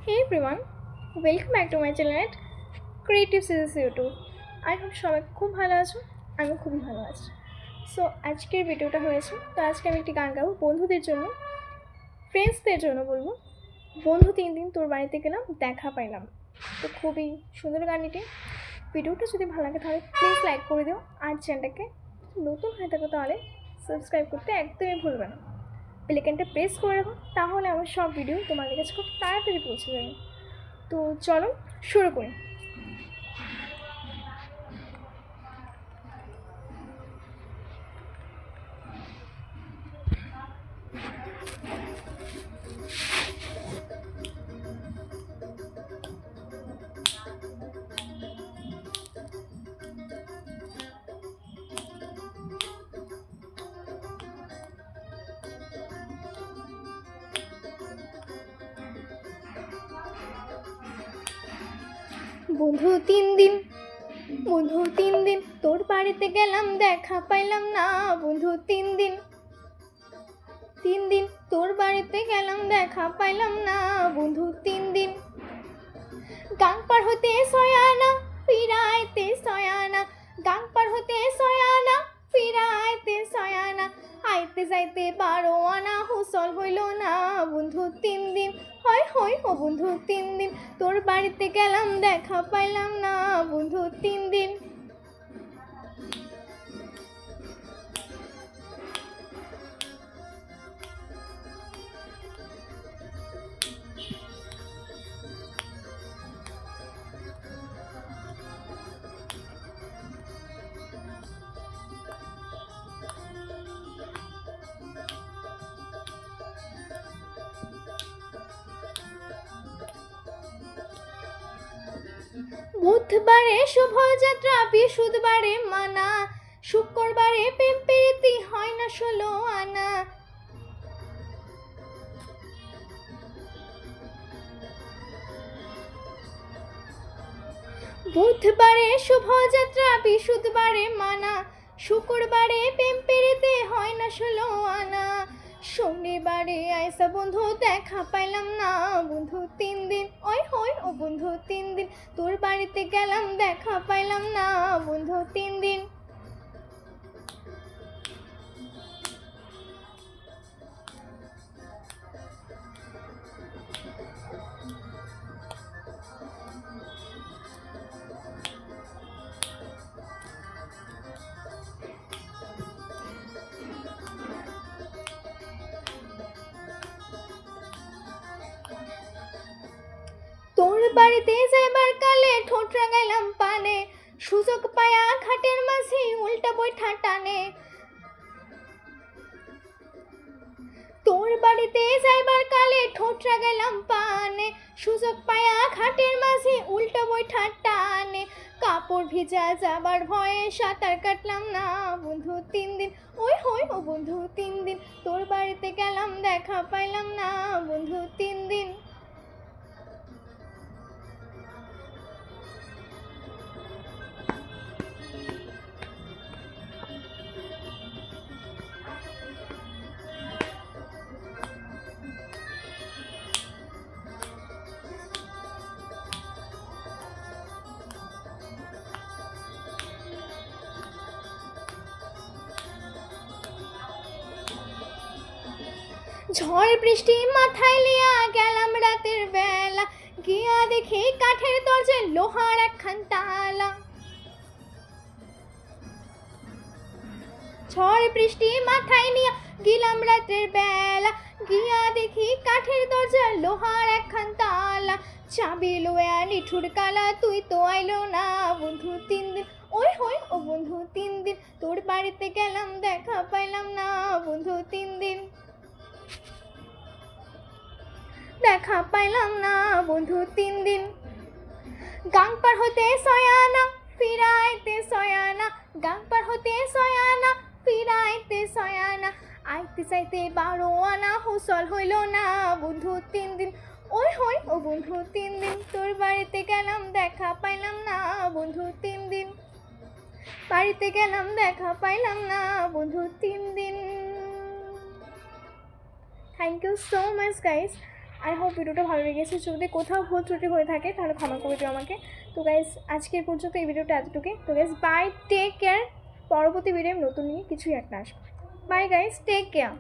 Hey everyone, welcome back to my channel at Creative Series YouTube. I hope সবাই খুব ভালো আছো, আমি খুবই ভালো আছি। সো আজকের ভিডিওটা হয়েছে, তো আজকে আমি একটি গান গাবো বন্ধুদের জন্য, ফ্রেন্ডসদের জন্য বলবো। বন্ধু 3 দিন তোর বাড়িতে গেলাম দেখা পাইলাম। তো খুবই সুন্দর গান এটি। ভিডিওটা যদি ভালো লাগে তাহলে প্লিজ লাইক করে দিও, আর চ্যানেলটাকে নতুন হয়ে থাকো তাহলে সাবস্ক্রাইব করতে একদমই ভুলবে না। বেলাইকনটা প্রেস করে রাখো, তাহলে আমার সব ভিডিও তোমাদের কাছে খুব তাড়াতাড়ি পৌঁছে যাবে। তো চলো শুরু করি। বন্ধু 3 দিন, বন্ধু 3 দিন তোর বাড়িতে গেলাম দেখা পাইলাম না। বন্ধু 3 দিন, 3 দিন তোর বাড়িতে গেলাম দেখা পাইলাম না। বন্ধু 3 দিন, গাং পার হতে সয়ানা ফিরাইতে সয়ানা, গাং পার হতে সয়ানা ফিরাইতে সয়ানা, আইতে যাইতে 12 আনা হুসল হইল না। বন্ধু 3 দিন, হয় হয় ও বন্ধু 3 দিন তোর বাড়িতে গেলাম দেখা পাইলাম না। বন্ধু 3 দিন। বুধবারে শুভযাত্রা, বৃহস্পতিবারে মানা, শুক্রবারে প্রেম প্রীতি হয় না 16 আনা। বুধবারে শুভযাত্রা, বৃহস্পতিবারে মানা, শুক্রবারে প্রেম প্রীতি হয় না 16 আনা। শনিবারে আইসা বন্ধু দেখা পাইলাম না। বন্ধু 3 দিন, ওই হয় ও বন্ধু 3 দিন তোর বাড়িতে গেলাম দেখা পাইলাম না। বন্ধু 3 দিন। তোর বাড়িতে যাইবার কালে ঠোঁট রাগাইলাম পানে, সুযোগ পায়া ঘাটের মাঝে উল্টা বৈঠা টানে। তোর বাড়িতে যাইবার কালে ঠোঁট রাগাইলাম পানে, সুযোগ পায়া ঘাটের মাঝে উল্টা বৈঠা টানে। কাপড় ভিজা যাবার ভয়ে সাঁতার কাটলাম না। বন্ধু 3 দিন, ওই হয় ও বন্ধু 3 দিন তোর বাড়িতে গেলাম দেখা পাইলাম না। বন্ধু 3 দিন। ঝড় বৃষ্টি মাথায় লিয়া গেলাম রাতের বেলা, গিয়া দেখি কাঠের দরজায় লোহার একখান তালা। ঝড় বৃষ্টি মাথায় নিয়া গেলাম রাতের বেলা, গিয়া দেখি কাঠের দরজা লোহার একখান তালা। চাবি লয়া নিঠুর কালা তুই তো আইলো না। বন্ধু 3 দিন, ওই হয় ও বন্ধু 3 দিন তোর বাড়িতে গেলাম দেখা পাইলাম না। বন্ধু 3 দিন, দেখা পাইলাম না। বন্ধু 3 দিন, গাং পার হতে সয়ানা ফিরাইতে সয়ানা, গাং পার হতে সয়ানা ফিরাইতে সয়ানা, আইতে চাইতে 12 আনা হুসল হইল না। বন্ধু 3 দিন, ওই হয় ও বন্ধু 3 দিন তোর বাড়িতে গেলাম দেখা পাইলাম না। বন্ধু 3 দিন, বাড়িতে গেলাম দেখা পাইলাম না। বন্ধু 3 দিন। Thank you so much guys. I hope ভিডিওটা ভালো লেগেছে। যদি কোথাও ভুল ত্রুটি হয়ে থাকে তাহলে ক্ষমা করে দিও আমাকে। তো গাইস আজকের পর্যন্ত এই ভিডিওটা এতটুকুই। তো গাইস বাই, টেক কেয়ার। পরবর্তী ভিডিও নতুন নিয়ে কিছুই একটা আসবে। Bye guys, take care.